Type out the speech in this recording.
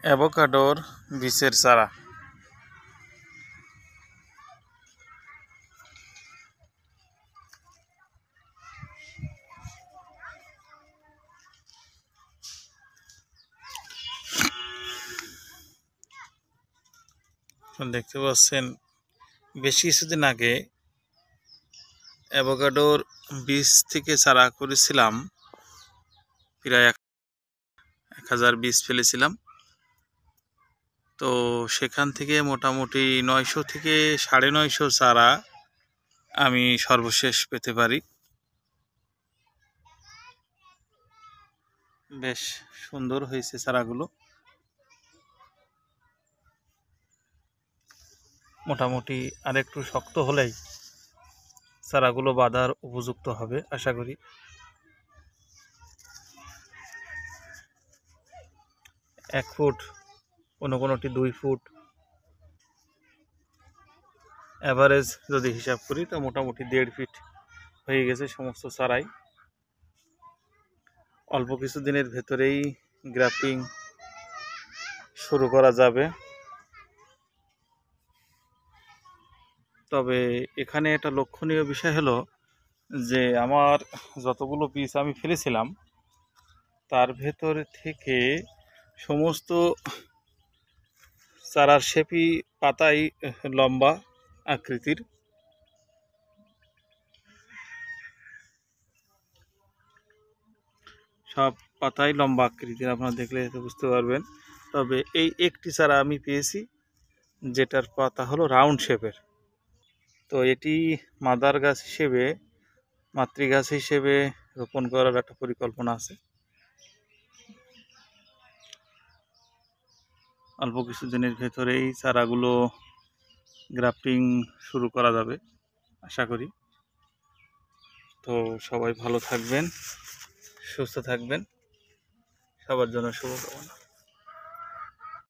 অ্যাভোকাডোর বীজের চারা। দেখতে পাচ্ছেন বেশ কিছুদিন আগে অ্যাভোকাডোর বীজ থেকে চারা করেছিলাম, প্রায় 1000 বীজ ফেলেছিলাম। তো সেখান থেকে মোটামুটি 900 থেকে 950 চারা আমি সর্বশেষ পেতে পারি। বেশ সুন্দর হয়েছে চারাগুলো, মোটামুটি আরেকটু শক্ত হলেই চারাগুলো বাঁধার উপযুক্ত হবে আশা করি। 1 ফুট, কোনোটি 2 ফুট, অ্যাভারেজ যদি হিসাব করি তো মোটামুটি 1.5 ফিট হয়ে গেছে সমস্ত চারাই। অল্প কিছু দিনের ভেতরেই গ্রাফটিং শুরু করা যাবে। তবে এখানে একটা লক্ষণীয় বিষয় হলো যে আমার যতগুলো বীজ আমি ফেলেছিলাম তার ভেতর থেকে সমস্ত চারার শেপই পাতাই লম্বা আকৃতির। সব পাতাই লম্বা আকৃতির, আপনারা দেখলে তো বুঝতে পারবেন। তবে এই একটি চারা আমি পেয়েছি যেটার পাতা হলো রাউন্ড শেপের। তো এটি মাদার গাছ হিসেবে, মাতৃগাছ হিসেবে রোপণ করার একটা পরিকল্পনা আছে। অল্প কিছুদিনের ভেতরেই চারাগুলো গ্রাফটিং শুরু করা যাবে আশা করি। তো সবাই ভালো থাকবেন, সুস্থ থাকবেন, সবার জন্য শুভকামনা।